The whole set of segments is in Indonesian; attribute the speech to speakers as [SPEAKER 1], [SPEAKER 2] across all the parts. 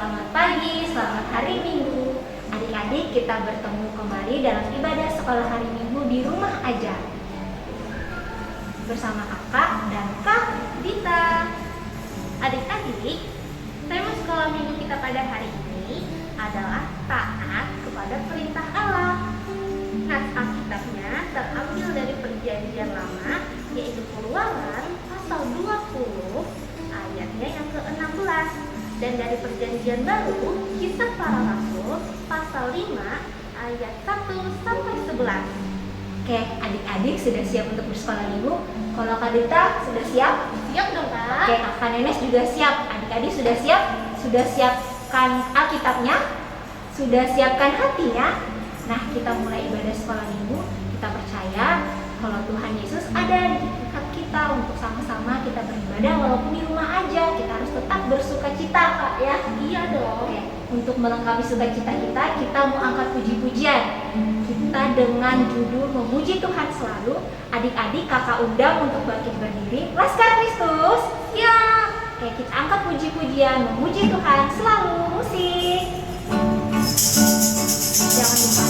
[SPEAKER 1] selamat pagi, selamat hari Minggu. Adik-adik, kita bertemu kembali dalam ibadah sekolah hari Minggu di rumah aja bersama kakak dan Kak Dita. Adik-adik, tema sekolah minggu kita pada hari ini adalah taat kepada perintah Allah. Nas Alkitabnya terambil dari Perjanjian Lama, yaitu Keluaran pasal 20 ayatnya yang ke-16, dan dari Perjanjian Baru Kisah Para Rasul pasal 5 ayat 1 sampai 11. Oke, adik-adik sudah siap untuk bersekolah minggu? Kalau Kak Dita sudah siap?
[SPEAKER 2] Siap dong, Kak.
[SPEAKER 1] Oke, Kak Nenes juga siap. Adik-adik sudah siap? Sudah siapkan Alkitabnya? Sudah siapkan hatinya? Nah, kita mulai ibadah sekolah minggu. Kita percaya kalau Tuhan Yesus ada di dekat kita untuk sama-sama kita beribadah walaupun di rumah aja. Kita harus tetap bersuka cita, Kak, ya.
[SPEAKER 2] Iya dong.
[SPEAKER 1] Oke, untuk melengkapi sukacita kita mau angkat puji-pujian. Kita dengan judul Memuji Tuhan Selalu. Adik-adik kakak undang untuk bangkit berdiri. Laskar Kristus. Ya. Oke, kita angkat puji-pujian Memuji Tuhan Selalu. Musik. Jangan lupa.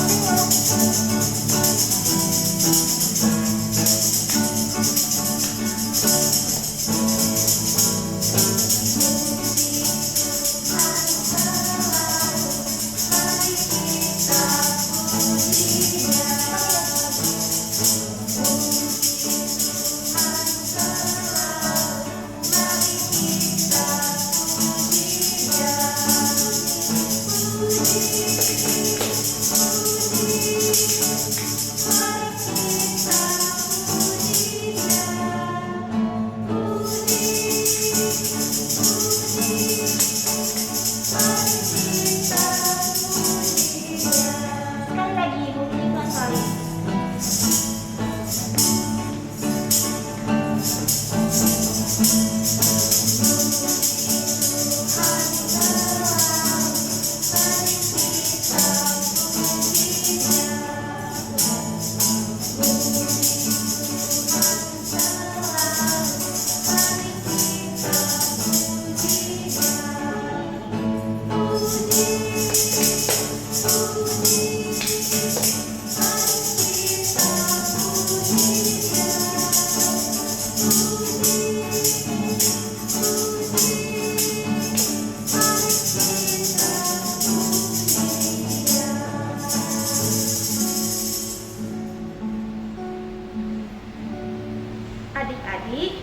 [SPEAKER 1] Adik-adik,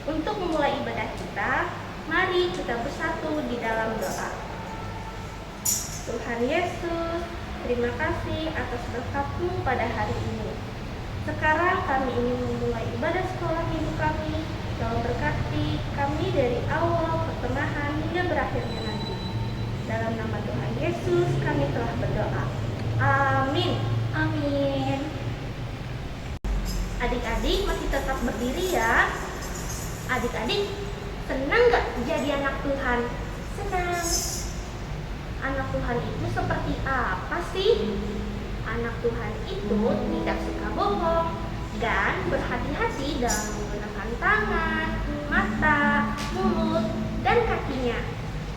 [SPEAKER 1] untuk memulai ibadah kita, mari kita bersatu di dalam doa. Tuhan Yesus, terima kasih atas berkat-Mu pada hari ini. Sekarang kami ingin memulai ibadah sekolah minggu kami. Tolong berkati kami dari awal, pertengahan, hingga berakhirnya nanti. Dalam nama Tuhan Yesus kami telah berdoa. Amin. Amin. Adik-adik masih tetap berdiri ya. Adik-adik senang gak jadi anak Tuhan? Senang. Anak Tuhan itu seperti apa sih? Anak Tuhan itu tidak suka bohong dan berhati-hati dalam menggunakan tangan, mata, mulut, dan kakinya.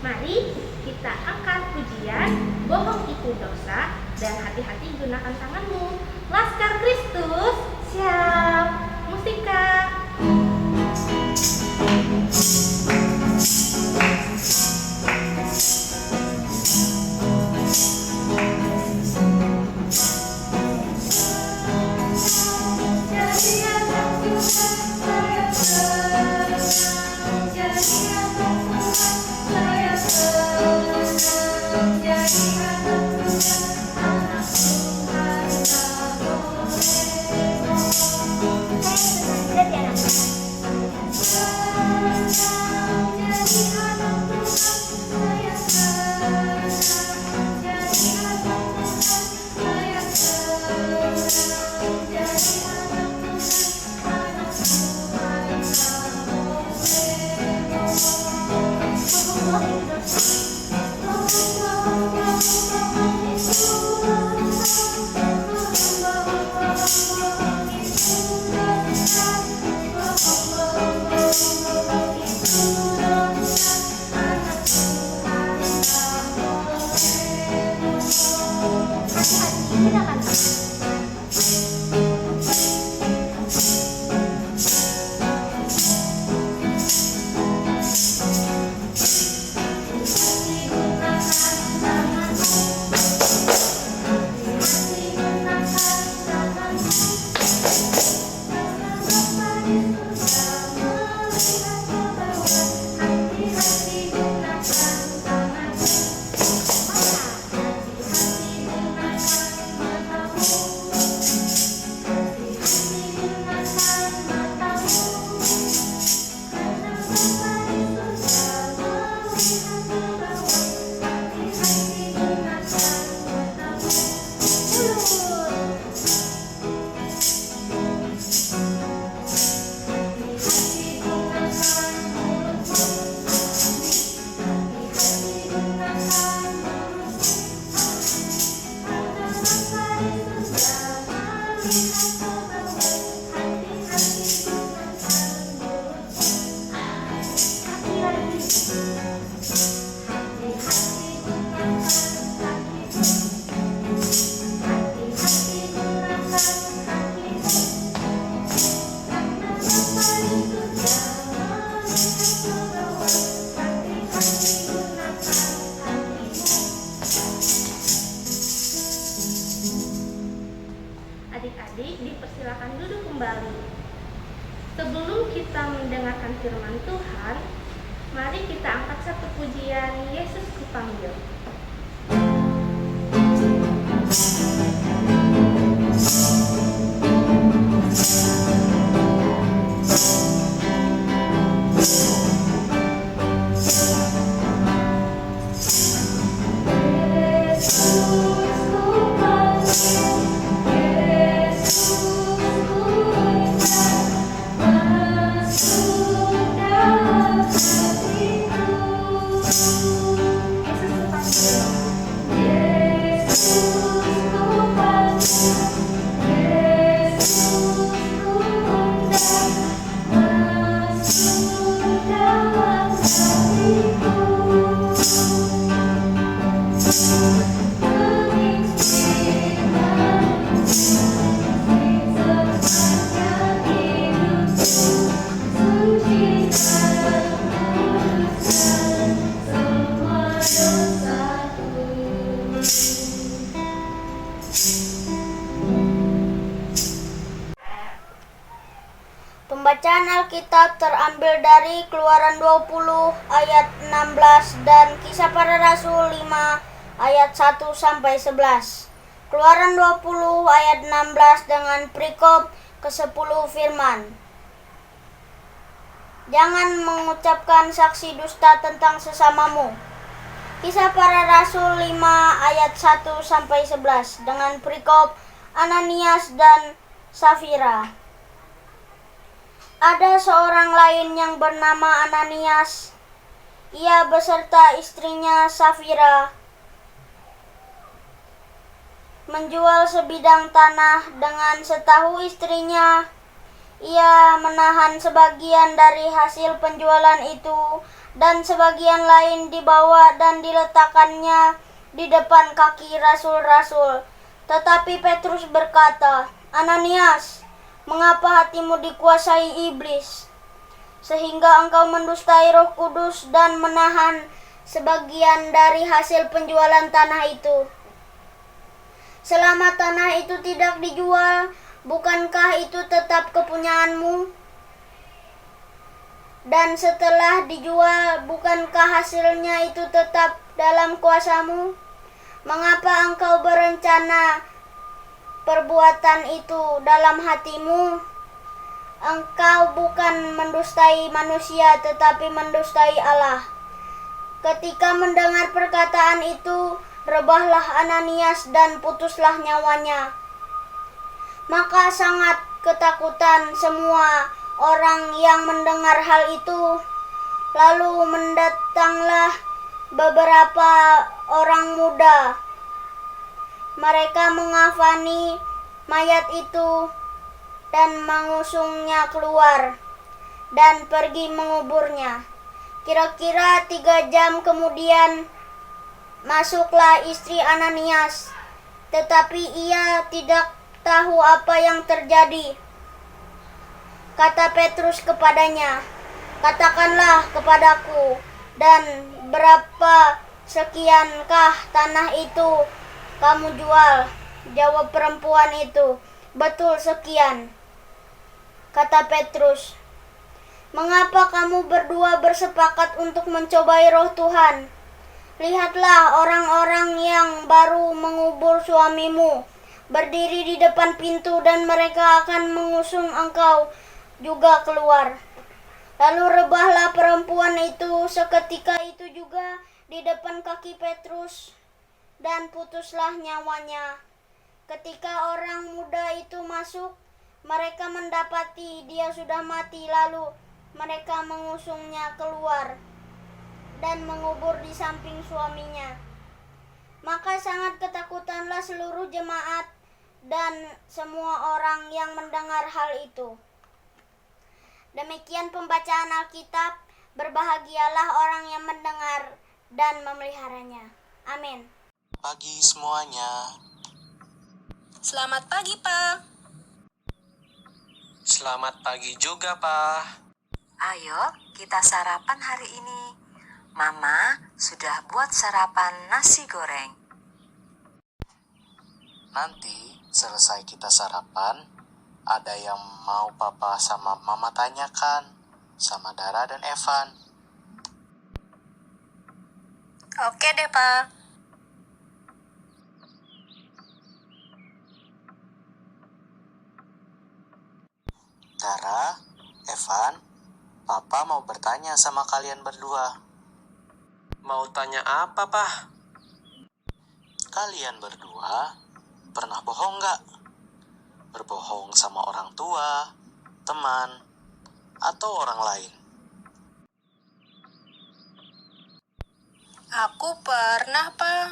[SPEAKER 1] Mari kita angkat pujian Bohong Itu Dosa dan hati-hati gunakan tanganmu. Laskar Kristus, siap. Musika. silakan duduk kembali. Sebelum kita mendengarkan firman Tuhan, mari kita angkat satu pujian Yesus Kupanggil.
[SPEAKER 3] Pembacaan Alkitab terambil dari Keluaran 20 ayat 16 dan Kisah Para Rasul 5 ayat 1 sampai 11. Keluaran 20 ayat 16 dengan perikop ke-10 firman. Jangan mengucapkan saksi dusta tentang sesamamu. Kisah Para Rasul 5 ayat 1 sampai 11 dengan perikop Ananias dan Safira. Ada seorang lain yang bernama Ananias. Ia beserta istrinya Safira menjual sebidang tanah. Dengan setahu istrinya, ia menahan sebagian dari hasil penjualan itu dan sebagian lain dibawa dan diletakkannya di depan kaki rasul-rasul. Tetapi Petrus berkata, "Ananias, mengapa hatimu dikuasai iblis, sehingga engkau mendustai Roh Kudus dan menahan sebagian dari hasil penjualan tanah itu? Selama tanah itu tidak dijual, bukankah itu tetap kepunyaanmu? Dan setelah dijual, bukankah hasilnya itu tetap dalam kuasamu? Mengapa engkau berencana perbuatan itu dalam hatimu? Engkau bukan mendustai manusia, tetapi mendustai Allah." Ketika mendengar perkataan itu, rebahlah Ananias dan putuslah nyawanya. Maka sangat ketakutan semua orang yang mendengar hal itu. Lalu mendatanglah beberapa orang muda. Mereka mengafani mayat itu dan mengusungnya keluar dan pergi menguburnya. Kira-kira 3 jam kemudian masuklah istri Ananias, tetapi ia tidak tahu apa yang terjadi. Kata Petrus kepadanya, "Katakanlah kepadaku, dan berapa sekiankah tanah itu kamu jual?" Jawab perempuan itu, "Betul sekian." Kata Petrus, "Mengapa kamu berdua bersepakat untuk mencobai Roh Tuhan? Lihatlah, orang-orang yang baru mengubur suamimu berdiri di depan pintu dan mereka akan mengusung engkau juga keluar." Lalu rebahlah perempuan itu seketika itu juga di depan kaki Petrus dan putuslah nyawanya. Ketika orang muda itu masuk, mereka mendapati dia sudah mati, lalu mereka mengusungnya keluar dan mengubur di samping suaminya. Maka sangat ketakutanlah seluruh jemaat dan semua orang yang mendengar hal itu. Demikian pembacaan Alkitab. Berbahagialah orang yang mendengar dan memeliharanya. Amin.
[SPEAKER 4] Pagi semuanya.
[SPEAKER 5] Selamat pagi, Pak.
[SPEAKER 4] Selamat pagi juga, Pak.
[SPEAKER 5] Ayo, kita sarapan hari ini. Mama sudah buat sarapan nasi goreng.
[SPEAKER 4] Nanti selesai kita sarapan, Ada yang mau papa sama mama tanyakan sama Dara dan Evan?
[SPEAKER 5] Oke deh, Pak.
[SPEAKER 4] Dara, Evan, papa mau bertanya sama kalian berdua. Mau tanya apa, Pak? Kalian berdua pernah bohong nggak? Berbohong sama orang tua, teman, atau orang lain?
[SPEAKER 2] Aku pernah, Pak.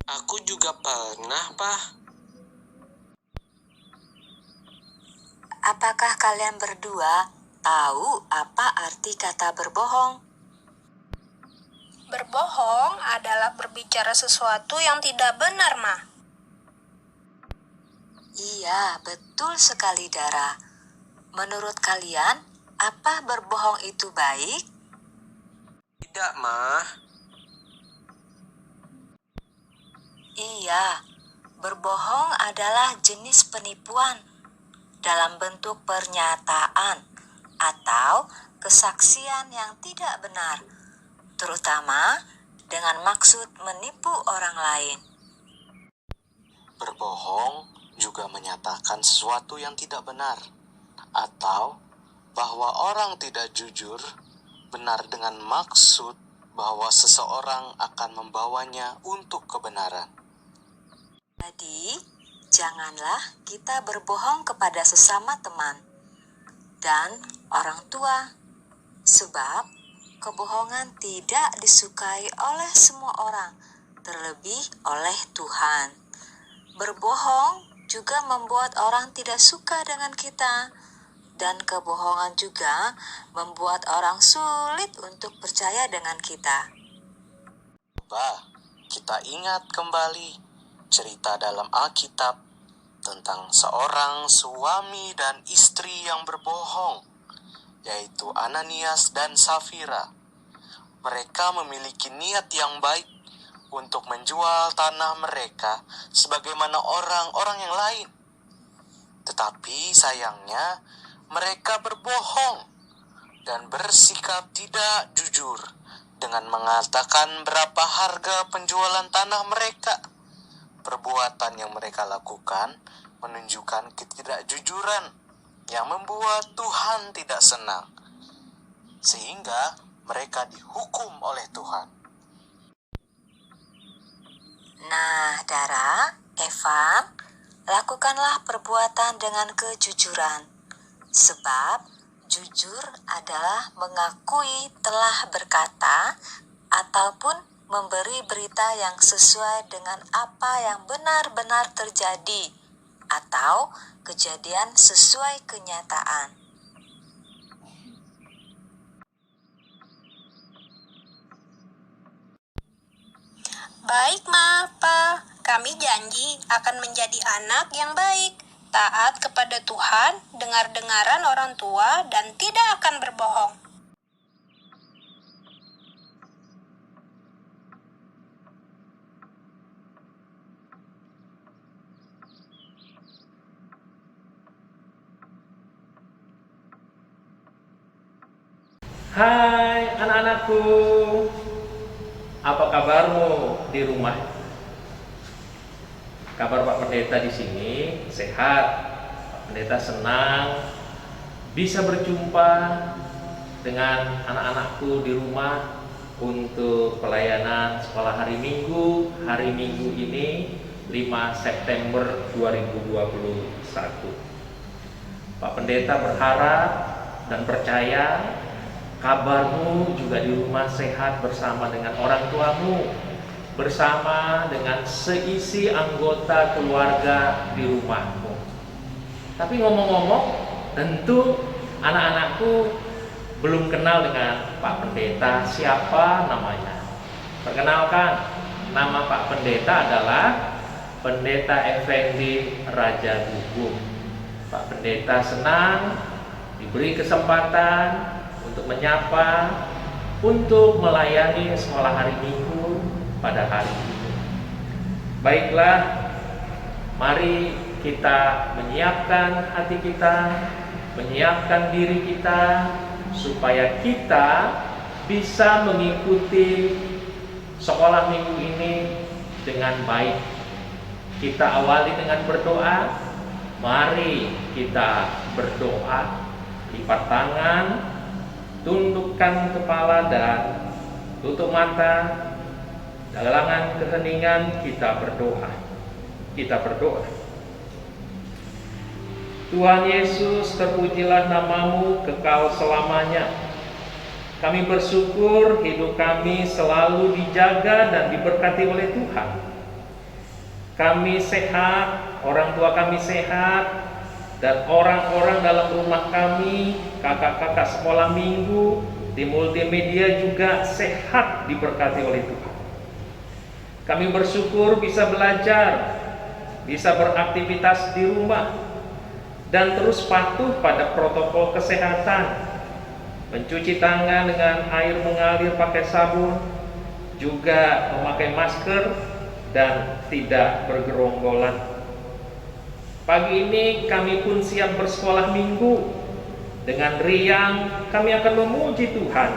[SPEAKER 4] Aku juga pernah, Pak.
[SPEAKER 5] Apakah kalian berdua tahu apa arti kata berbohong?
[SPEAKER 2] Berbohong adalah berbicara sesuatu yang tidak benar, Ma.
[SPEAKER 5] Iya, betul sekali, Dara. Menurut kalian, apa berbohong itu baik?
[SPEAKER 4] Tidak, Mah.
[SPEAKER 5] Iya, berbohong adalah jenis penipuan dalam bentuk pernyataan atau kesaksian yang tidak benar, terutama dengan maksud menipu orang lain.
[SPEAKER 4] Berbohong juga menyatakan sesuatu yang tidak benar, atau bahwa orang tidak jujur benar dengan maksud bahwa seseorang akan membawanya untuk kebenaran.
[SPEAKER 5] Jadi, janganlah kita berbohong kepada sesama teman dan orang tua, sebab kebohongan tidak disukai oleh semua orang, terlebih oleh Tuhan. Berbohong juga membuat orang tidak suka dengan kita, dan kebohongan juga membuat orang sulit untuk percaya dengan kita.
[SPEAKER 4] Coba kita ingat kembali cerita dalam Alkitab tentang seorang suami dan istri yang berbohong, yaitu Ananias dan Safira. Mereka memiliki niat yang baik untuk menjual tanah mereka sebagaimana orang-orang yang lain. Tetapi sayangnya mereka berbohong dan bersikap tidak jujur dengan mengatakan berapa harga penjualan tanah mereka. Perbuatan yang mereka lakukan menunjukkan ketidakjujuran yang membuat Tuhan tidak senang, sehingga mereka dihukum oleh Tuhan.
[SPEAKER 5] Nah, Dara, Evan, lakukanlah perbuatan dengan kejujuran, sebab jujur adalah mengakui telah berkata ataupun memberi berita yang sesuai dengan apa yang benar-benar terjadi atau kejadian sesuai kenyataan.
[SPEAKER 2] Baik, Ma, Pa. Kami janji akan menjadi anak yang baik, taat kepada Tuhan, dengar-dengaran orang tua, dan tidak akan berbohong.
[SPEAKER 6] Hai anak-anakku, apa kabarmu di rumah? Kabar Pak Pendeta di sini sehat. Pak Pendeta senang bisa berjumpa dengan anak-anakku di rumah untuk pelayanan sekolah hari Minggu. Hari Minggu ini 5 September 2021. Pak Pendeta berharap dan percaya kabarmu juga di rumah sehat bersama dengan orang tuamu, bersama dengan seisi anggota keluarga di rumahmu. Tapi ngomong-ngomong, tentu anak-anakku belum kenal dengan Pak Pendeta. Siapa namanya? Perkenalkan, nama Pak Pendeta adalah Pendeta Effendi Raja Gugum. Pak Pendeta senang diberi kesempatan untuk menyapa, untuk melayani sekolah hari Minggu pada hari ini. Baiklah, mari kita menyiapkan hati kita, menyiapkan diri kita, supaya kita bisa mengikuti sekolah minggu ini dengan baik. Kita awali dengan berdoa. Mari kita berdoa, lipat tangan, tundukkan kepala dan tutup mata. Dalam keheningan kita berdoa. Kita berdoa. Tuhan Yesus, terpujilah namamu kekal selamanya. Kami bersyukur hidup kami selalu dijaga dan diberkati oleh Tuhan. Kami sehat, orang tua kami sehat, dan orang-orang dalam rumah kami, kakak-kakak sekolah minggu, di multimedia juga sehat diberkati oleh Tuhan. Kami bersyukur bisa belajar, bisa beraktivitas di rumah, dan terus patuh pada protokol kesehatan, mencuci tangan dengan air mengalir pakai sabun, juga memakai masker, dan tidak bergerombolan. Pagi ini kami pun siap bersekolah minggu. Dengan riang kami akan memuji Tuhan.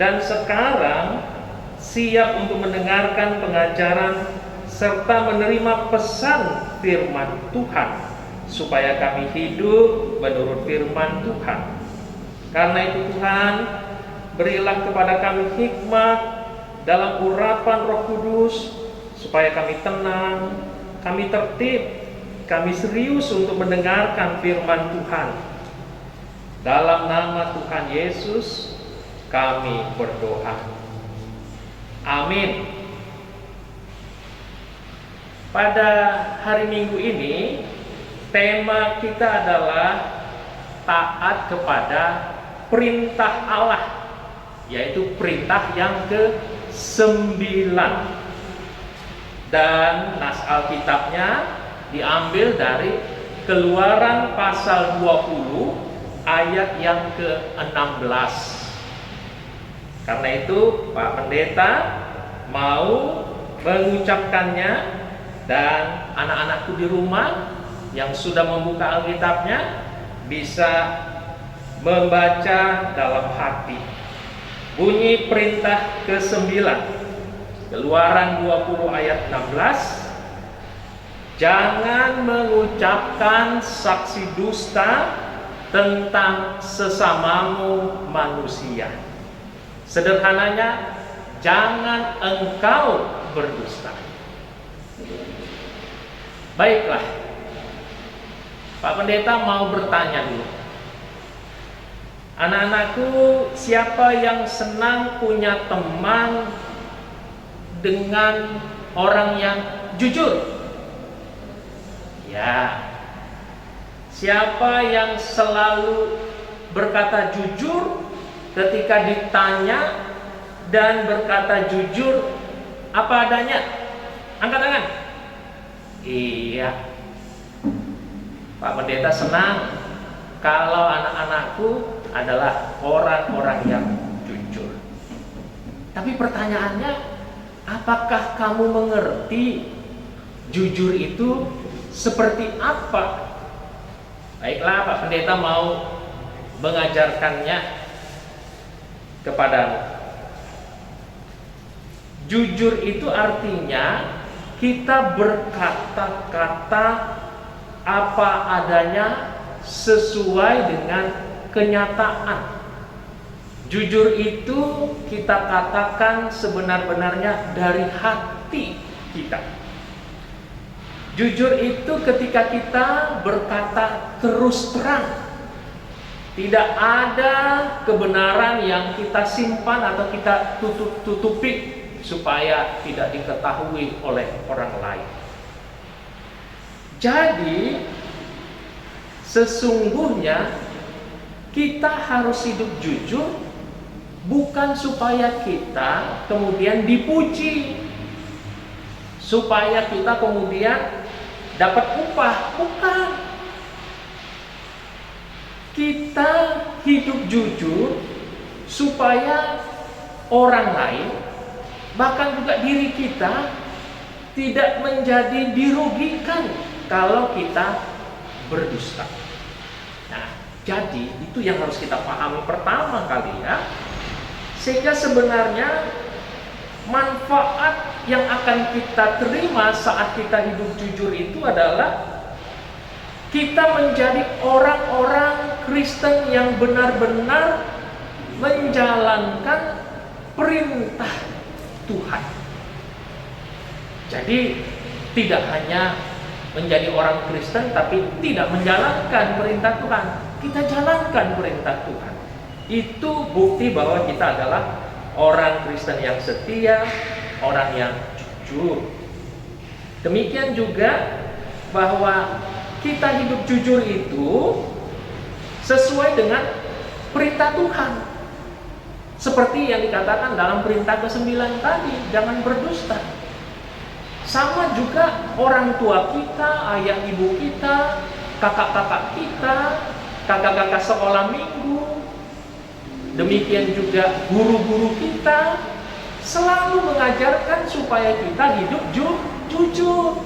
[SPEAKER 6] Dan sekarang siap untuk mendengarkan pengajaran serta menerima pesan firman Tuhan, supaya kami hidup menurut firman Tuhan. Karena itu Tuhan, berilah kepada kami hikmat dalam urapan Roh Kudus, supaya kami tenang, kami tertib, kami serius untuk mendengarkan firman Tuhan. Dalam nama Tuhan Yesus kami berdoa. Amin. Pada hari Minggu ini, tema kita adalah taat kepada perintah Allah, yaitu perintah yang ke-9. Dan nas Alkitabnya diambil dari Keluaran pasal 20 ayat yang ke-16. Karena itu Pak Pendeta mau mengucapkannya, dan anak-anakku di rumah yang sudah membuka Alkitabnya bisa membaca dalam hati. Bunyi perintah ke-9, Keluaran 20 ayat 16. Jangan mengucapkan saksi dusta tentang sesamamu manusia. Sederhananya, jangan engkau berdusta. Baiklah, Pak Pendeta mau bertanya dulu. Anak-anakku, siapa yang senang punya teman dengan orang yang jujur? Ya. Siapa yang selalu berkata jujur ketika ditanya dan berkata jujur apa adanya? Angkat tangan. Iya. Pak Pendeta senang kalau anak-anakku adalah orang-orang yang jujur. Tapi pertanyaannya, apakah kamu mengerti jujur itu seperti apa? Baiklah, Pak Pendeta mau mengajarkannya kepadamu. Jujur itu artinya kita berkata-kata apa adanya sesuai dengan kenyataan. Jujur itu kita katakan sebenar-benarnya dari hati kita. Jujur itu ketika kita berkata terus terang. Tidak ada kebenaran yang kita simpan atau kita tutupi supaya tidak diketahui oleh orang lain. Jadi sesungguhnya kita harus hidup jujur, bukan supaya kita kemudian dipuji, supaya kita kemudian dapat upah, bukan. Kita hidup jujur supaya orang lain, bahkan juga diri kita, tidak menjadi dirugikan kalau kita berdusta. Nah, jadi itu yang harus kita pahami pertama kali ya. Sehingga sebenarnya manfaat yang akan kita terima saat kita hidup jujur itu adalah kita menjadi orang-orang Kristen yang benar-benar menjalankan perintah Tuhan. Jadi tidak hanya menjadi orang Kristen tapi tidak menjalankan perintah Tuhan. Kita jalankan perintah Tuhan. Itu bukti bahwa kita adalah orang Kristen yang setia, orang yang jujur. Demikian juga bahwa kita hidup jujur itu sesuai dengan perintah Tuhan. Seperti yang dikatakan dalam perintah ke-9 tadi, jangan berdusta. Sama juga orang tua kita, ayah ibu kita, kakak-kakak kita, kakak-kakak sekolah minggu, demikian juga guru-guru kita selalu mengajarkan supaya kita hidup jujur.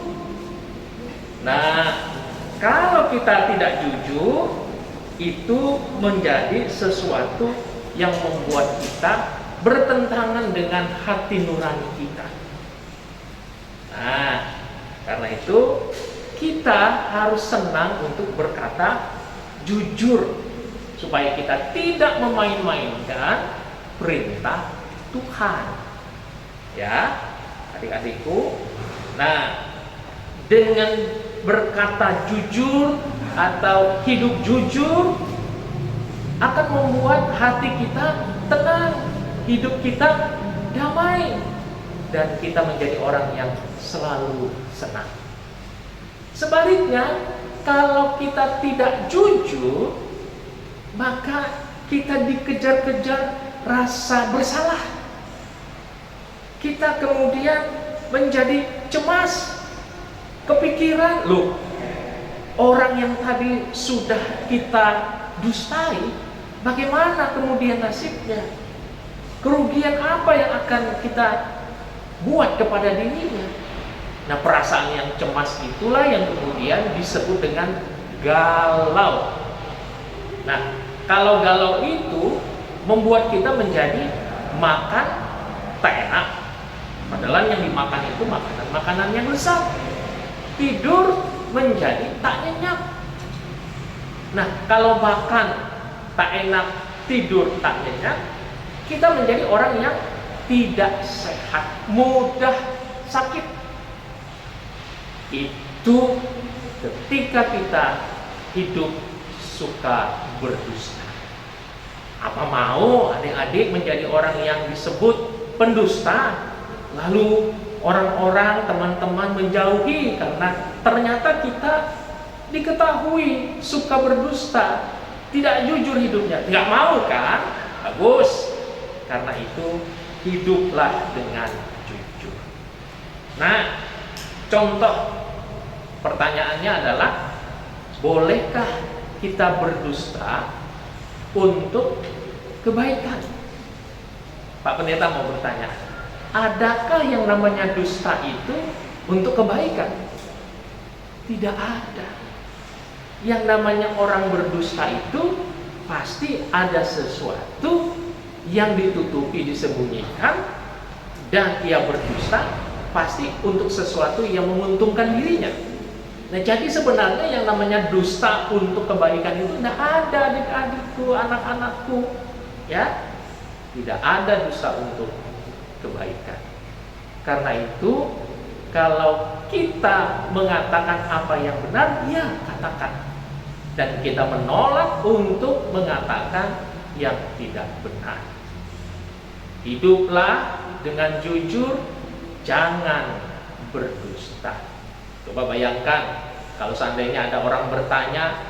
[SPEAKER 6] Nah, kalau kita tidak jujur, itu menjadi sesuatu yang membuat kita bertentangan dengan hati nurani kita. Nah, karena itu kita harus senang untuk berkata jujur, supaya kita tidak memain-mainkan perintah Tuhan. Ya, adik-adikku. Nah, dengan berkata jujur atau hidup jujur akan membuat hati kita tenang, hidup kita damai, dan kita menjadi orang yang selalu senang. Sebaliknya, kalau kita tidak jujur, maka kita dikejar-kejar rasa bersalah. Kita kemudian menjadi cemas, kepikiran, loh, orang yang tadi sudah kita dustai, bagaimana kemudian nasibnya? Kerugian apa yang akan kita buat kepada dirinya? Nah, perasaan yang cemas itulah yang kemudian disebut dengan galau. Nah, kalau galau itu membuat kita menjadi makan tak enak. Padahal yang dimakan itu makanan yang besar. Tidur menjadi tak nyenyak. Nah, kalau makan tak enak, tidur tak nyenyak, kita menjadi orang yang tidak sehat, mudah sakit. Itu ketika kita hidup suka berdusta. Apa mau adik-adik menjadi orang yang disebut pendusta, lalu orang-orang, teman-teman menjauhi karena ternyata kita diketahui suka berdusta, tidak jujur hidupnya? Tidak mau kan? Bagus. Karena itu hiduplah dengan jujur. Nah, contoh pertanyaannya adalah, bolehkah kita berdusta untuk kebaikan? Pak Pendeta mau bertanya, adakah yang namanya dusta itu untuk kebaikan? Tidak ada. Yang namanya orang berdusta itu pasti ada sesuatu yang ditutupi, disembunyikan, dan ia berdusta pasti untuk sesuatu yang menguntungkan dirinya. Nah, jadi sebenarnya yang namanya dusta untuk kebaikan itu tidak ada, adik-adikku, anak-anakku, ya, tidak ada dusta untuk kebaikan. Karena itu, kalau kita mengatakan apa yang benar, ya katakan. Dan kita menolak untuk mengatakan yang tidak benar. Hiduplah dengan jujur, jangan berdusta. Coba bayangkan kalau seandainya ada orang bertanya,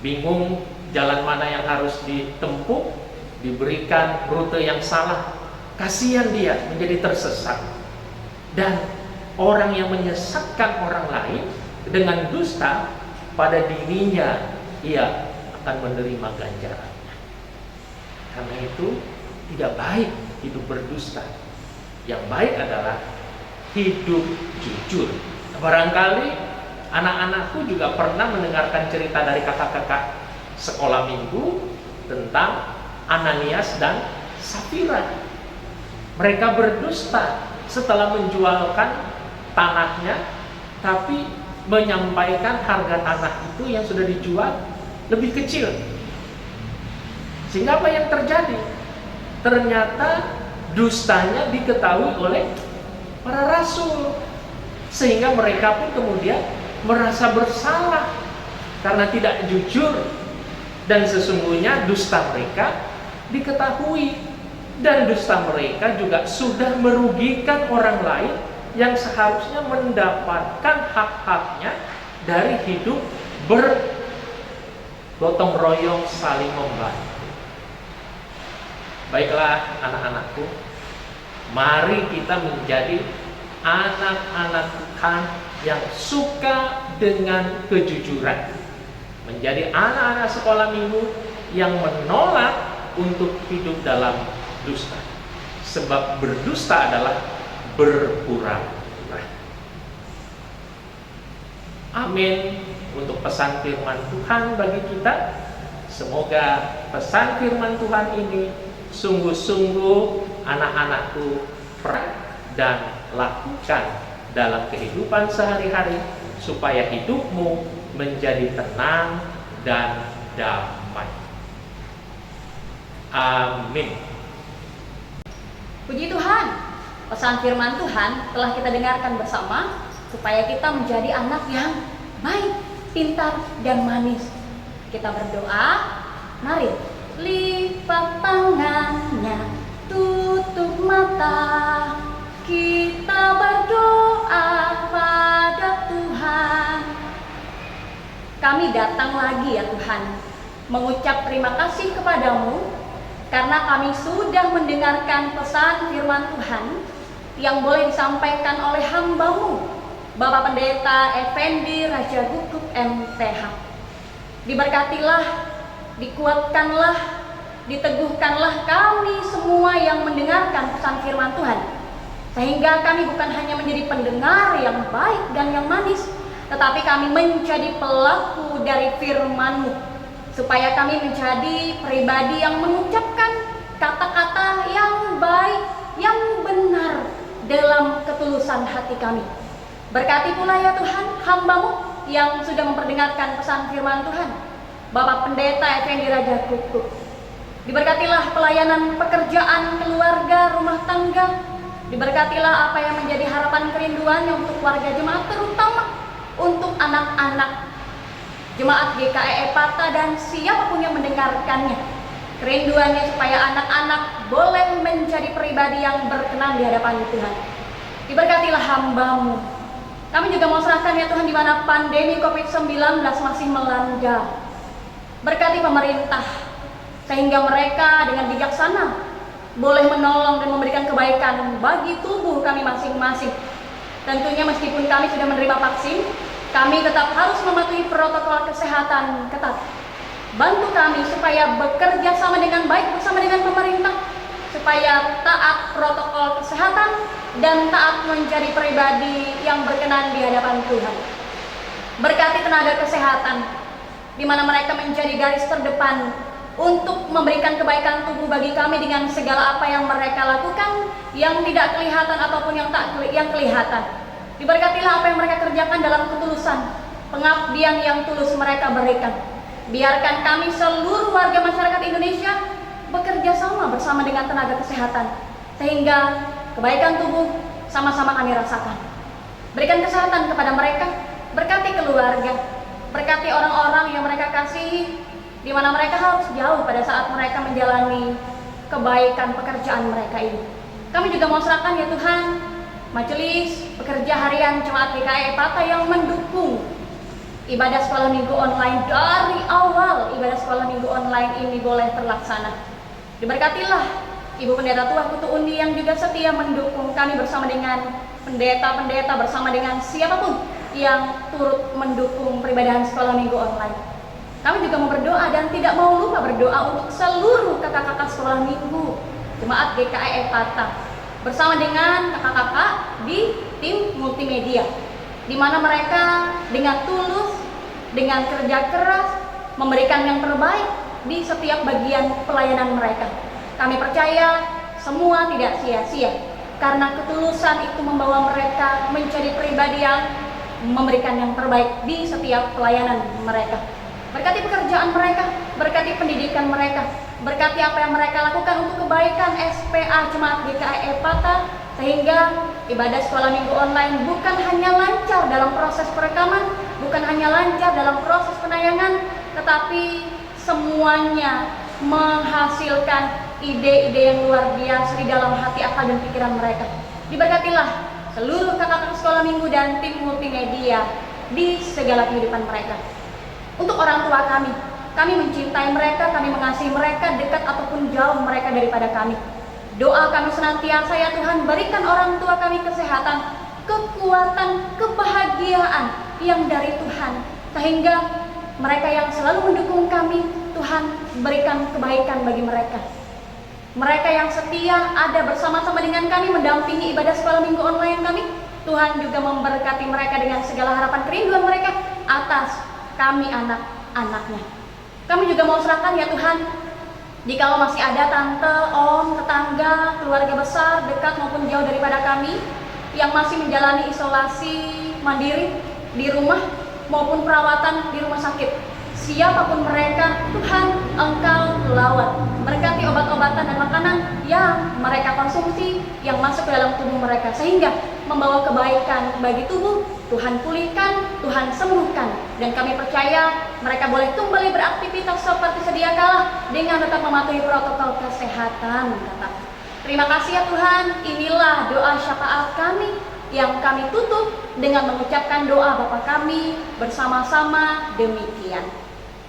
[SPEAKER 6] bingung jalan mana yang harus ditempuh, diberikan rute yang salah, kasihan dia menjadi tersesat. Dan orang yang menyesatkan orang lain dengan dusta, pada dirinya ia akan menerima ganjarannya. Karena itu tidak baik hidup berdusta. Yang baik adalah hidup jujur. Barangkali Anak-anakku juga pernah mendengarkan cerita dari kakak-kakak sekolah minggu tentang Ananias dan Safira. Mereka berdusta setelah menjualkan tanahnya, tapi menyampaikan harga tanah itu yang sudah dijual lebih kecil. Sehingga apa yang terjadi? Ternyata dustanya diketahui oleh para rasul, sehingga mereka pun kemudian merasa bersalah karena tidak jujur, dan sesungguhnya dusta mereka diketahui, dan dusta mereka juga sudah merugikan orang lain yang seharusnya mendapatkan hak-haknya dari hidup bergotong royong saling membantu. Baiklah anak-anakku, mari kita menjadi anak-anak Tuhan yang suka dengan kejujuran, menjadi anak-anak sekolah minggu yang menolak untuk hidup dalam dusta, sebab berdusta adalah berpura-pura. Amin untuk pesan firman Tuhan bagi kita. Semoga pesan firman Tuhan ini sungguh-sungguh anak-anakku dan lakukan dalam kehidupan sehari-hari, supaya hidupmu menjadi tenang dan damai. Amin.
[SPEAKER 7] Puji Tuhan, pesan firman Tuhan telah kita dengarkan bersama, supaya kita menjadi anak yang baik, pintar, dan manis. Kita berdoa, mari lipat tangannya, tutup mata, kita berdoa pada Tuhan. Kami datang lagi ya Tuhan, mengucap terima kasih kepadamu, karena kami sudah mendengarkan pesan firman Tuhan yang boleh disampaikan oleh hamba-Mu, Bapak Pendeta Effendi Raja Guguk MTH. Diberkatilah, dikuatkanlah, diteguhkanlah kami semua yang mendengarkan pesan firman Tuhan, sehingga kami bukan hanya menjadi pendengar yang baik dan yang manis, tetapi kami menjadi pelaku dari firman-Mu, supaya kami menjadi pribadi yang mengucapkan kata-kata yang baik, yang benar dalam ketulusan hati kami. Berkati pula ya Tuhan hamba-Mu yang sudah memperdengarkan pesan firman Tuhan, Bapak Pendeta Effendi Raja Guguk. Diberkatilah pelayanan pekerjaan, keluarga, rumah tangga. Diberkatilah apa yang menjadi harapan kerinduannya untuk warga jemaat, terutama untuk anak-anak jemaat GKI Epata dan siapapun yang mendengarkannya. Kerinduannya supaya anak-anak boleh menjadi pribadi yang berkenan di hadapan Tuhan. Diberkatilah hamba-Mu. Kami juga mau serahkan ya Tuhan, di mana pandemi COVID-19 masih melanda. Berkati pemerintah, sehingga mereka dengan bijaksana boleh menolong dan memberikan kebaikan bagi tubuh kami masing-masing. Tentunya meskipun kami sudah menerima vaksin, kami tetap harus mematuhi protokol kesehatan ketat. Bantu kami supaya bekerja sama dengan baik bersama dengan pemerintah, supaya taat protokol kesehatan dan taat menjadi pribadi yang berkenan di hadapan Tuhan. Berkati tenaga kesehatan, di mana mereka menjadi garis terdepan untuk memberikan kebaikan tubuh bagi kami dengan segala apa yang mereka lakukan, yang tidak kelihatan ataupun yang kelihatan. Diberkatilah apa yang mereka kerjakan dalam ketulusan, pengabdian yang tulus mereka berikan. Biarkan kami seluruh warga masyarakat Indonesia bekerja sama bersama dengan tenaga kesehatan, sehingga kebaikan tubuh sama-sama kami rasakan. Berikan kesehatan kepada mereka, berkati keluarga, berkati orang-orang yang mereka kasihi, di mana mereka harus jauh pada saat mereka menjalani kebaikan pekerjaan mereka ini. Kami juga mau serahkan ya Tuhan, majelis pekerja harian Jemaat GKI Epata yang mendukung ibadah sekolah minggu online dari awal ibadah sekolah minggu online ini boleh terlaksana. Diberkatilah Ibu Pendeta Tua Kutu Undi yang juga setia mendukung kami bersama dengan pendeta-pendeta, bersama dengan siapapun yang turut mendukung peribadahan sekolah minggu online. Kami juga mau berdoa dan tidak mau lupa berdoa untuk seluruh kakak-kakak sekolah minggu Jemaat GKI Epata, bersama dengan kakak-kakak di tim multimedia. di mana mereka dengan tulus, dengan kerja keras, memberikan yang terbaik di setiap bagian pelayanan mereka. Kami percaya semua tidak sia-sia, karena ketulusan itu membawa mereka menjadi pribadi yang memberikan yang terbaik di setiap pelayanan mereka. Berkati pekerjaan mereka, berkati pendidikan mereka, berkati apa yang mereka lakukan untuk kebaikan SPA Jemaat GKI Epata, sehingga ibadah sekolah minggu online bukan hanya lancar dalam proses perekaman, bukan hanya lancar dalam proses penayangan, tetapi semuanya menghasilkan ide-ide yang luar biasa di dalam hati, akal, dan pikiran mereka. Diberkatilah seluruh kakak-kakak sekolah minggu dan tim multimedia di segala kehidupan mereka. Untuk orang tua kami mencintai mereka, kami mengasihi mereka, dekat ataupun jauh mereka daripada kami. Doa kami senantiasa, ya Tuhan, berikan orang tua kami kesehatan, kekuatan, kebahagiaan yang dari Tuhan, sehingga mereka yang selalu mendukung kami, Tuhan berikan kebaikan bagi mereka. Mereka yang setia ada bersama-sama dengan kami, mendampingi ibadah sekolah minggu online kami, Tuhan juga memberkati mereka dengan segala harapan kerinduan mereka atas kami anak-anaknya. Kami juga mau serahkan, ya Tuhan, jikalau masih ada tante, om, tetangga, keluarga besar, dekat maupun jauh daripada kami yang masih menjalani isolasi mandiri di rumah maupun perawatan di rumah sakit, siapapun mereka, Tuhan Engkau lawat. Berkati obat-obatan dan makanan yang mereka konsumsi, yang masuk ke dalam tubuh mereka, sehingga membawa kebaikan bagi tubuh. Tuhan pulihkan, Tuhan sembuhkan, dan kami percaya mereka boleh kembali beraktivitas seperti sedia kala dengan tetap mematuhi protokol kesehatan. Terima kasih, ya Tuhan. Inilah doa syafaat kami yang kami tutup dengan mengucapkan doa Bapa kami bersama-sama demikian.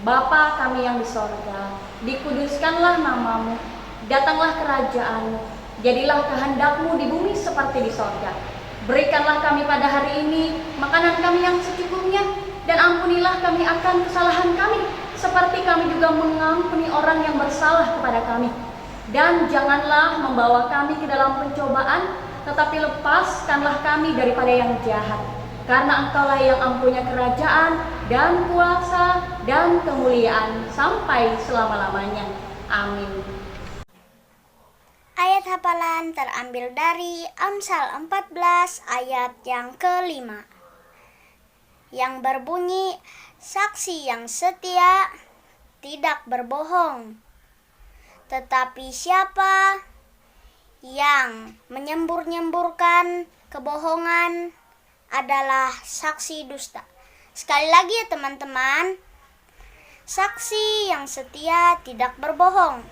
[SPEAKER 7] Bapa kami yang di sorga, dikuduskanlah namamu, datanglah kerajaanmu, jadilah kehendak-Mu di bumi seperti di sorga. Berikanlah kami pada hari ini makanan kami yang secukupnya, dan ampunilah kami akan kesalahan kami, seperti kami juga mengampuni orang yang bersalah kepada kami. Dan janganlah membawa kami ke dalam pencobaan, tetapi lepaskanlah kami daripada yang jahat. Karena Engkaulah yang mempunyai kerajaan dan kuasa dan kemuliaan sampai selama-lamanya. Amin.
[SPEAKER 3] Ayat hafalan terambil dari Amsal 14 ayat yang ke-5, yang berbunyi, saksi yang setia tidak berbohong, tetapi siapa yang menyembur-nyemburkan kebohongan adalah saksi dusta. Sekali lagi, ya teman-teman, saksi yang setia tidak berbohong,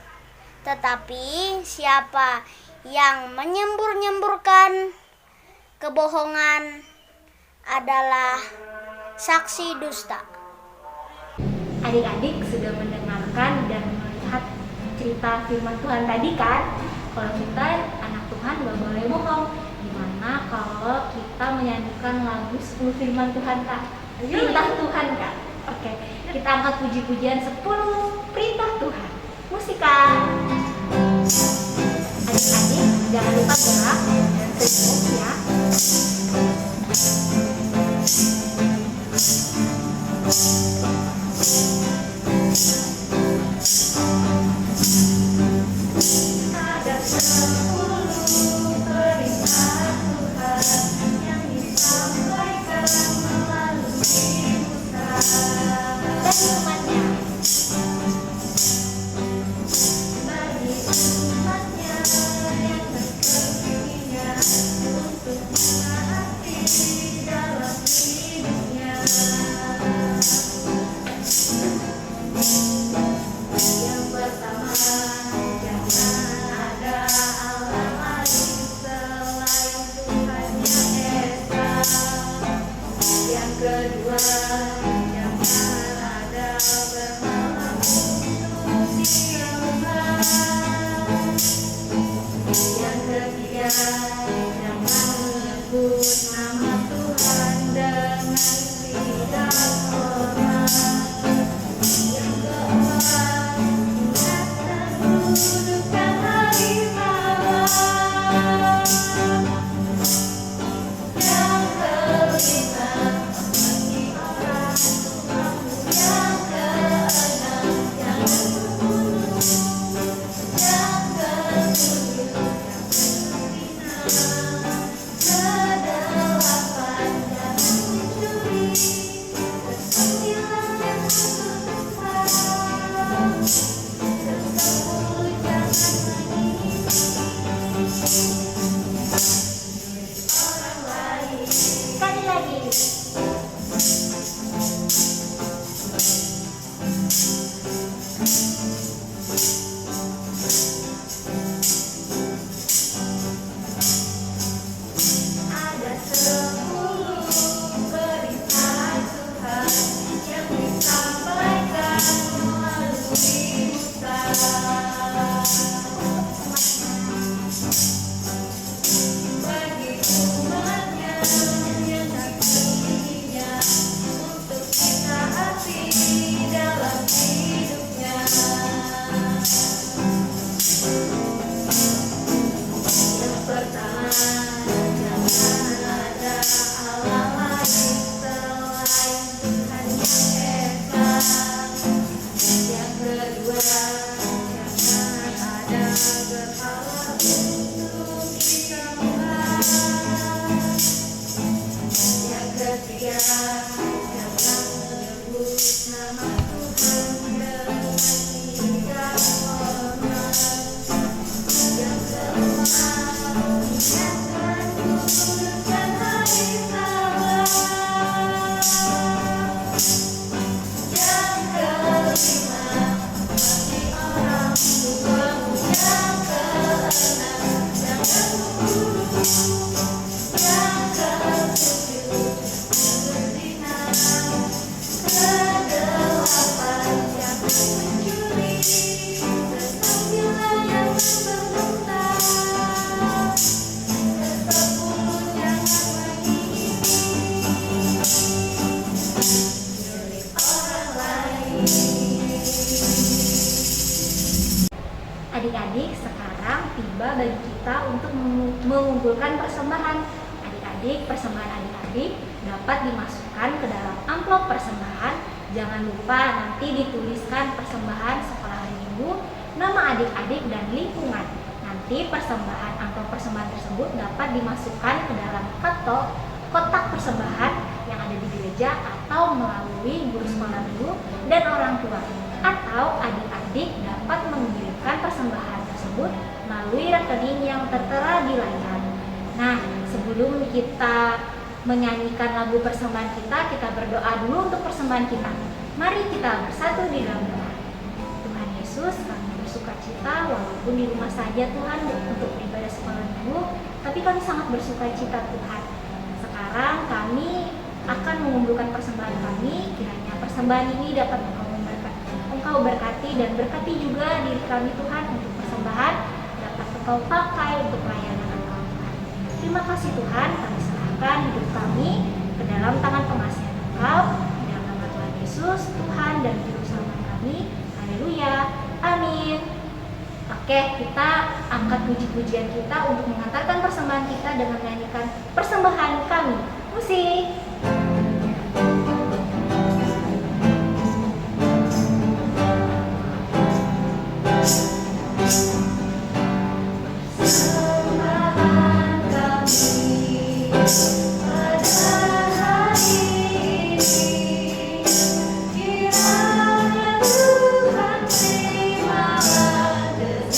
[SPEAKER 3] tetapi siapa yang menyembur-nyemburkan kebohongan adalah saksi dusta.
[SPEAKER 1] Adik-adik sudah mendengarkan dan melihat cerita firman Tuhan tadi kan? Kalau kita anak Tuhan gak boleh bohong. Gimana kalau kita menyanyikan lagu 10 firman Tuhan, Kak? Perintah Tuhan, Kak? Oke, kita angkat puji-pujian 10 perintah Tuhan. Musikan. Adik-adik jangan lupa gerak dan senyum ya. Ada 10 perintah Tuhan yang disampaikan melalui Musa dan umatnya. Bagi umatnya yang berkepentingan Sekali lagi. Ada 10 perintah Tuhan yang disampaikan melalui Musa. Bagi umatnya yang dipilihnya untuk ditaati dalam hidupnya. Yang pertama, jangan ada Allah lain selain Tuhan yang esa. Yang kedua, jangan ada berhala untuk disembah. Yang ketiga, jangan menyebut nama Tuhan dengan tidak hormat. Yang keempat, niatkan kuduskan hari Sabat. Yang kelima, hormati orang tuamu. Yang keenam, jangan membunuh. Yang ketujuh, jangan berzina. Kedelapan, jangan mencuri. Kesembilan, jangan membentak. Kesepuluh, jangan mengingini milik orang lain. Adik-adik, sekarang tiba bagi kita untuk mengumpulkan persembahan. Adik-adik, persembahan adik-adik dapat dimasukkan ke dalam amplop persembahan. Jangan lupa nanti dituliskan persembahan sekolah hari Minggu, nama adik-adik dan lingkungan. Nanti amplop persembahan tersebut dapat dimasukkan ke dalam kotak persembahan yang ada di gereja atau melalui guru sekolah minggu dan orang tua. Atau adik-adik dapat mengirimkan persembahan tersebut melalui rekening yang tertera di layar. Nah, sebelum kita menyanyikan lagu persembahan kita berdoa dulu untuk persembahan kita. Mari kita bersatu di dalam doa. Tuhan Yesus, kami bersukacita walaupun di rumah saja Tuhan untuk beribadah sekolah minggu, tapi kami sangat bersukacita Tuhan. Sekarang kami akan mengumpulkan persembahan kami, kiranya persembahan ini dapat Engkau berkati dan berkati juga diri kami Tuhan untuk persembahan dapat Engkau pakai untuk pelayanan Engkau Tuhan. Terima kasih Tuhan, kami serahkan hidup kami ke dalam tangan pengasihan Engkau, di dalam nama Tuhan Yesus, Tuhan dan Juru Selamat kami. Haleluya, amin. Oke, kita angkat puji-pujian kita untuk mengantarkan persembahan kita dengan menyanyikan persembahan kami. Musik. Persembahan kami pada hari ini, kiranya Tuhan terimalah dengan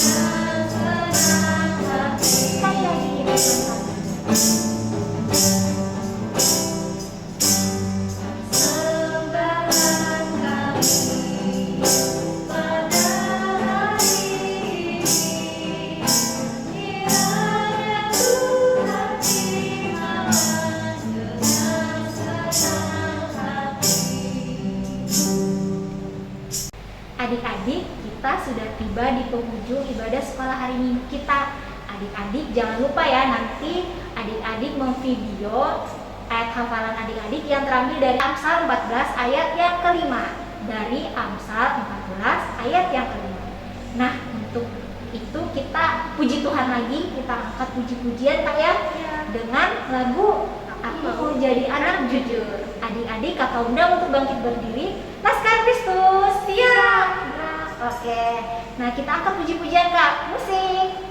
[SPEAKER 1] senang hati. Sekali lagi, persembahan kami pada hari ini, kiranya Tuhan terimalah dengan senang hati. Adik-adik, kita sudah tiba di penghujung ibadah sekolah hari Minggu kita. Adik-adik jangan lupa ya, nanti adik-adik memvideo ayat hafalan adik-adik yang terambil dari Amsal 14 ayat yang kelima. Dari Amsal 14 ayat yang kelima. Nah, untuk itu kita puji Tuhan lagi, kita angkat puji-pujian Kak ya, dengan lagu Aku Mau Jadi Anak Jujur. Adik-adik kakak undang untuk bangkit berdiri. Laskar Kristus, siap. Oke, nah kita angkat puji-pujian Kak, musik.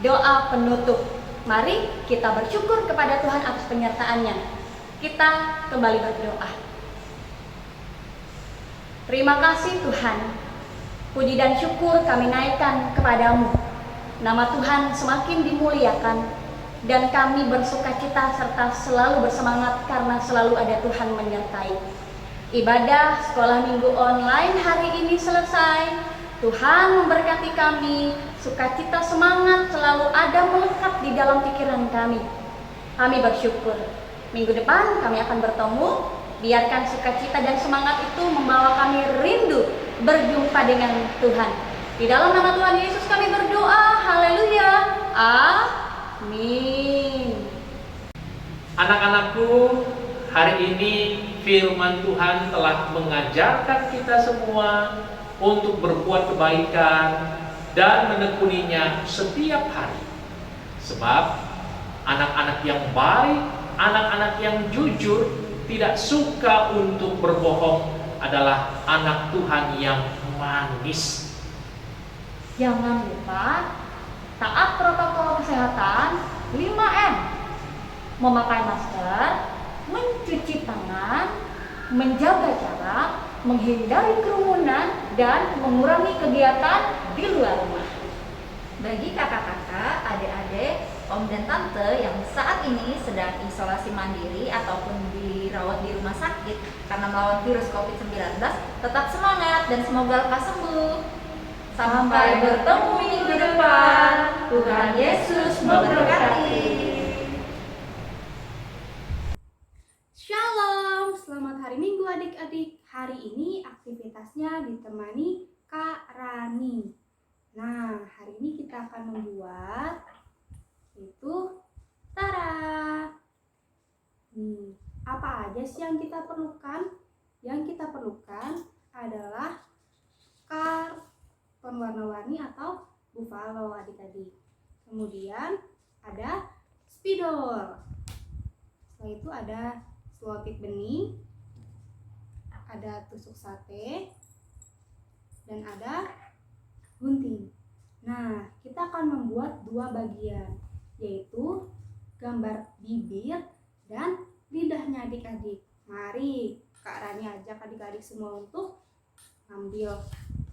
[SPEAKER 7] doa penutup. Mari kita bersyukur kepada Tuhan atas penyertaan-Nya. Kita kembali berdoa. Terima kasih Tuhan. Puji dan syukur kami naikkan kepadamu. Nama Tuhan semakin dimuliakan dan kami bersukacita serta selalu bersemangat karena selalu ada Tuhan menyertai. Ibadah sekolah minggu online hari ini selesai. Tuhan memberkati kami, sukacita semangat selalu ada melekat di dalam pikiran kami. Kami bersyukur. Minggu depan kami akan bertemu. Biarkan sukacita dan semangat itu membawa kami rindu berjumpa dengan Tuhan. Di dalam nama Tuhan Yesus kami berdoa. Haleluya. Amin.
[SPEAKER 6] Anak-anakku, hari ini firman Tuhan telah mengajarkan kita semua untuk berbuat kebaikan dan menekuninya setiap hari. Sebab anak-anak yang baik, anak-anak yang jujur, tidak suka untuk berbohong adalah anak Tuhan yang manis.
[SPEAKER 7] Jangan lupa taat protokol kesehatan 5M. Memakai masker, mencuci tangan, menjaga jarak, menghindari kerumunan, dan mengurangi kegiatan di luar rumah.
[SPEAKER 8] Bagi kakak-kakak, adik-adik, om dan tante yang saat ini sedang isolasi mandiri ataupun dirawat di rumah sakit karena melawan virus COVID-19, tetap semangat dan semoga lekas sembuh. Sampai bertemu minggu depan. Tuhan Yesus memberkati.
[SPEAKER 1] Shalom, selamat hari Minggu adik-adik. Hari ini aktivitasnya ditemani Kak Rani. Nah, hari ini kita akan membuat itu tara. Nih, apa aja sih yang kita perlukan? Yang kita perlukan adalah karton warna-warni atau buffalo adik-adik. Kemudian ada spidol. Setelah itu ada selotip bening, ada tusuk sate, dan ada gunting. Nah, kita akan membuat dua bagian, yaitu gambar bibir dan lidahnya adik-adik. Mari Kak Rani ajak adik-adik semua untuk ambil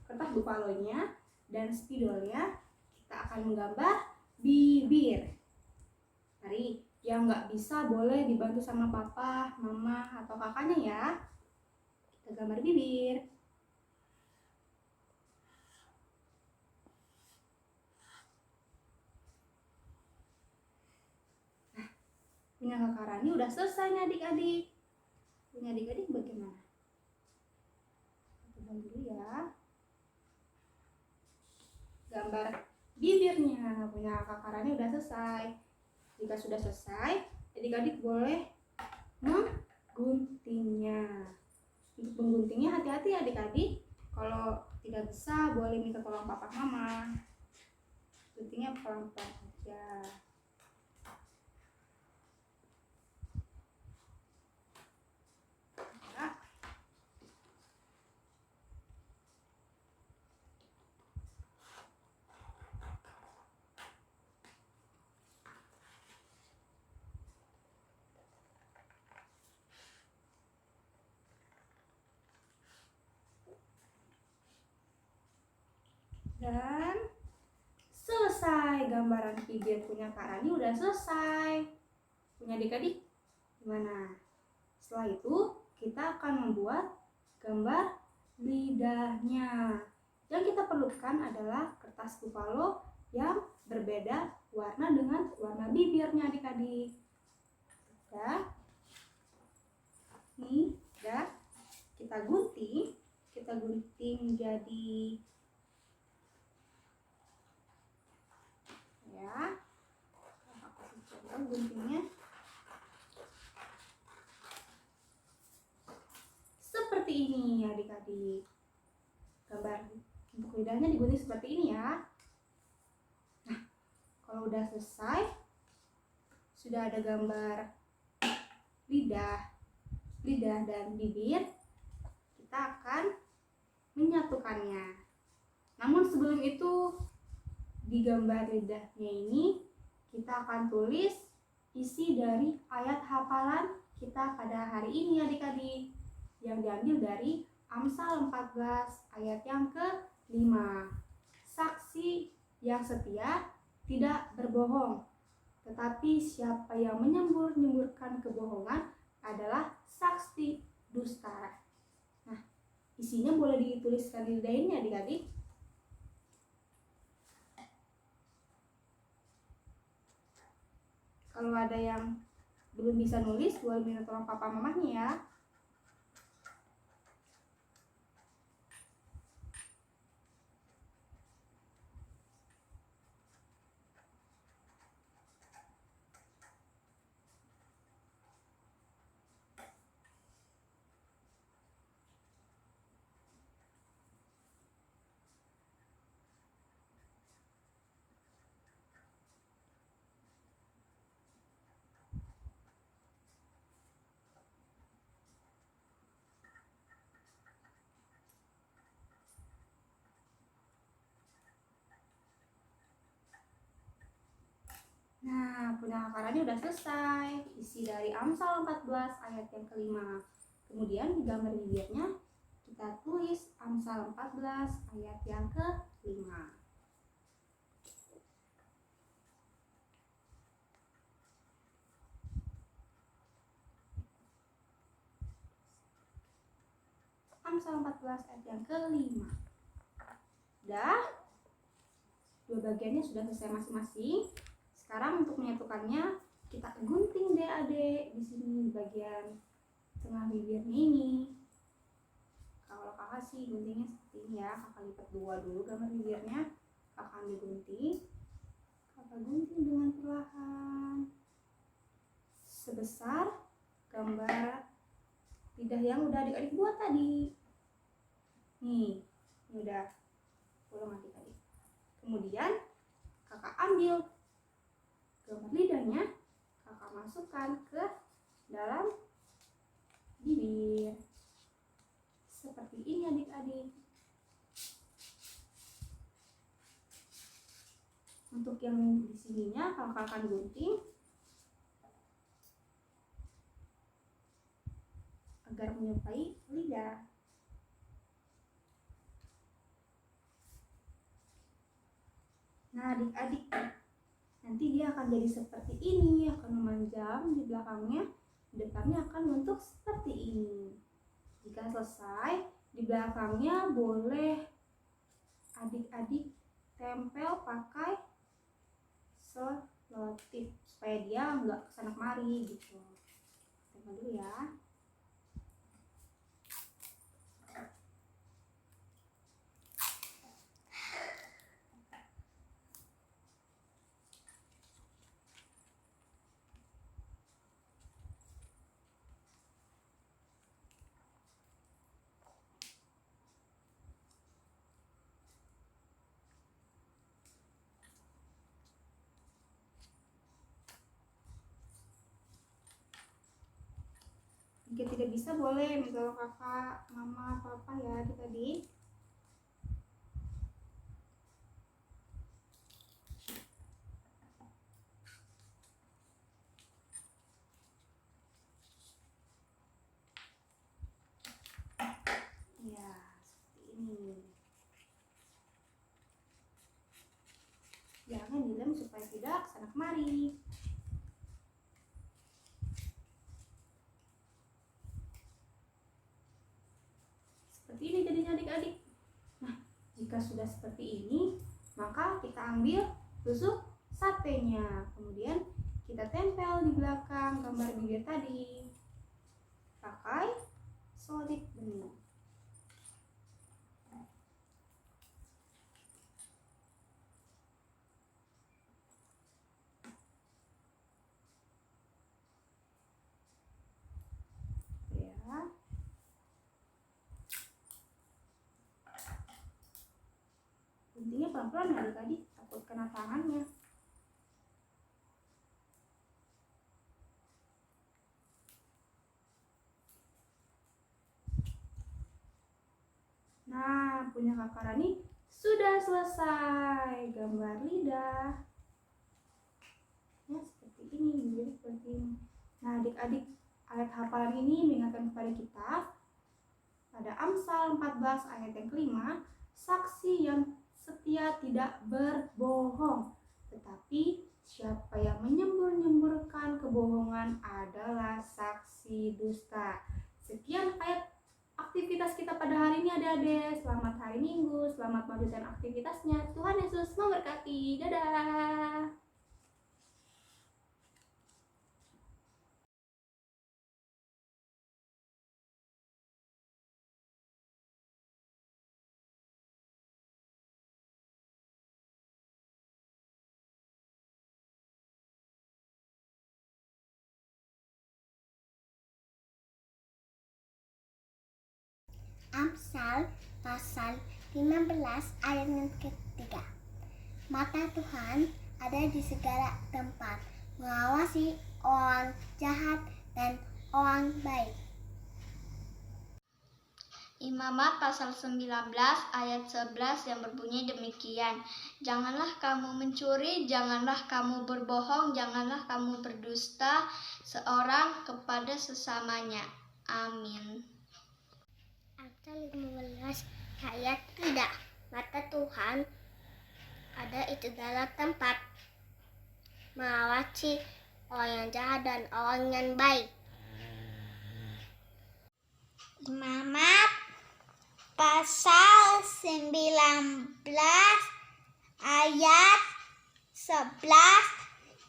[SPEAKER 1] kertas buffalonya dan spidolnya. Kita akan menggambar bibir. Mari, yang nggak bisa boleh dibantu sama papa, mama, atau kakaknya ya. Kita gambar bibir. Punya Kakak Rani udah selesai nih adik-adik. Punya adik-adik bagaimana? Kita dulu ya. Gambar bibirnya. Punya Kakak Rani udah selesai. Jika sudah selesai, adik-adik boleh mengguntingnya. Untuk mengguntingnya hati-hati adik-adik. Kalau tidak bisa boleh minta tolong papa mama. Guntingnya pelan-pelan aja. Dan selesai gambaran bibir punya Kak Rani udah selesai. Punya adik-adik gimana? Setelah itu kita akan membuat gambar lidahnya. Yang kita perlukan adalah kertas buffalo yang berbeda warna dengan warna bibirnya adik-adik. Udah. Nih, udah. Kita gunting jadi ya. Aku kasih contoh guntingnya. Seperti ini adik-adik. Gambar untuk lidahnya digunting seperti ini ya. Nah, kalau udah selesai, sudah ada gambar lidah dan bibir, kita akan menyatukannya. Namun sebelum itu
[SPEAKER 9] di gambar lidahnya ini kita akan tulis isi dari ayat hafalan kita pada hari ini adik-adik, yang diambil dari Amsal 14 ayat yang ke-5. Saksi yang setia tidak berbohong, tetapi siapa yang menyembur-nyemburkan kebohongan adalah saksi dusta. Nah, isinya boleh dituliskan di lidah ini adik-adik. Kalau ada yang belum bisa nulis, boleh minta tolong papa mamahnya ya. Nah, penakarannya udah selesai. Isi dari Amsal 14 ayat yang ke-5. Kemudian di gambar bibirnya kita tulis Amsal 14 ayat yang ke-5. Amsal 14 ayat yang ke-5. Udah? Dua bagiannya sudah selesai masing-masing. Sekarang untuk menyatukannya kita gunting deh adik di sini di bagian tengah bibirnya ini. Kalau kakak sih guntingnya seperti ini ya, kakak lipat dua dulu gambar bibirnya, kakak ambil gunting, kakak gunting dengan perlahan sebesar gambar lidah yang udah adik-adik buat tadi. Nih, ini udah bolong adik-adik. Kemudian kakak ambil gambar lidahnya, kakak masukkan ke dalam bibir seperti ini adik-adik. Untuk yang di sininya kakak akan gunting agar menyerupai lidah. Nah adik-adik, nanti dia akan jadi seperti ini, akan memanjang di belakangnya, di depannya akan bentuk seperti ini. Jika selesai, di belakangnya boleh adik-adik tempel pakai selotip supaya dia nggak kesana kemari gitu. Tempel dulu ya. Jika tidak bisa boleh minta tolong kakak, mama, papa ya adik-adik. Ya, seperti ini. Jangan dilem supaya tidak kesana kemari. Seperti ini jadinya adik-adik. Nah, jika sudah seperti ini, maka kita ambil tusuk satenya. Kemudian kita tempel di belakang gambar bibir tadi. Pakai selotip bening. Ya. Guntingnya pelan-pelan ya adik-adik, takut kena tangannya. Nah, punya kakak Rani Sudah selesai gambar lidah. Ya, seperti ini, menjadi seperti ini. Nah, adik-adik, ayat hafalan ini mengingatkan kepada kita pada Amsal 14 ayat yang kelima, saksi yang setia tidak berbohong, tetapi siapa yang menyembur-nyemburkan kebohongan adalah saksi dusta. Sekian ayat aktivitas kita pada hari ini adik-adik. Selamat hari Minggu, selamat melanjutkan aktivitasnya. Tuhan Yesus memberkati. Dadah.
[SPEAKER 3] Amsal pasal 15 ayat yang ketiga. Mata Tuhan ada di segala tempat, mengawasi orang jahat dan orang baik. Imamat pasal 19 ayat 11 yang berbunyi demikian. Janganlah kamu mencuri, janganlah kamu berbohong, janganlah kamu berdusta seorang kepada sesamanya. Amin. Amsal 15 ayat 3. Mata Tuhan ada di segala tempat, mengawasi orang yang jahat dan orang yang baik. Imamat pasal 19 ayat 11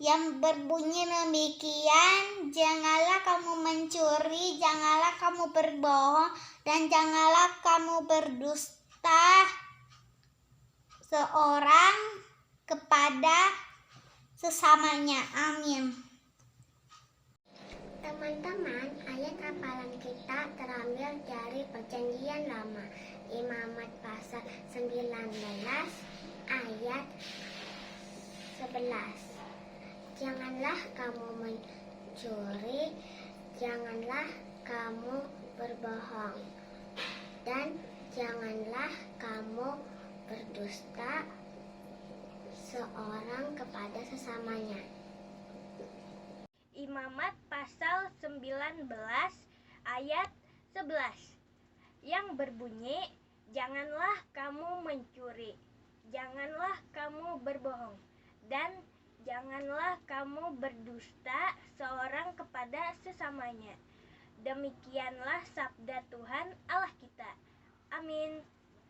[SPEAKER 3] yang berbunyi demikian. Janganlah kamu mencuri, janganlah kamu berbohong, dan janganlah kamu berdusta seorang kepada sesamanya. Amin. Teman-teman, ayat hafalan kita terambil dari Perjanjian Lama, Imamat pasal 19 ayat 11. Janganlah kamu mencuri, janganlah kamu berbohong, dan janganlah kamu berdusta seorang kepada sesamanya. Imamat pasal 19 ayat 11 yang berbunyi, janganlah kamu mencuri, janganlah kamu berbohong, dan janganlah kamu berdusta seorang kepada sesamanya. Demikianlah sabda Tuhan Allah kita. Amin.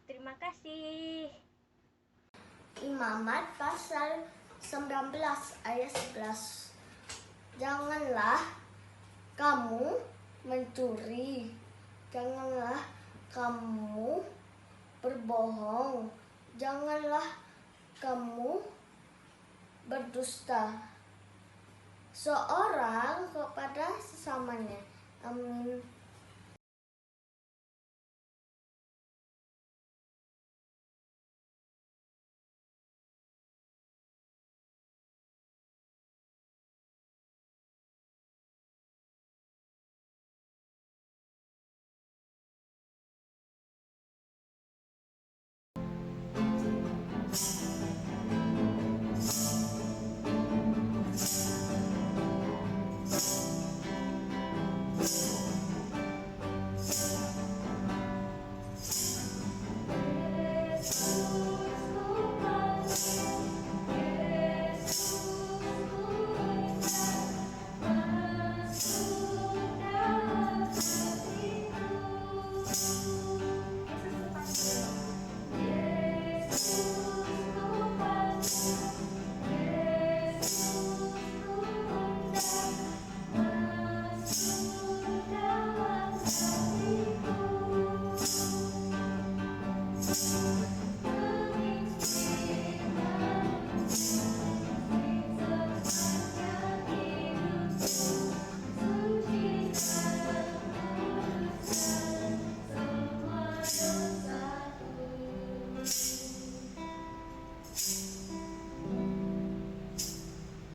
[SPEAKER 3] Terima kasih. Imamat pasal 19 ayat 11. Janganlah kamu mencuri, janganlah kamu berbohong, janganlah kamu berdusta seorang kepada sesamanya. Amin.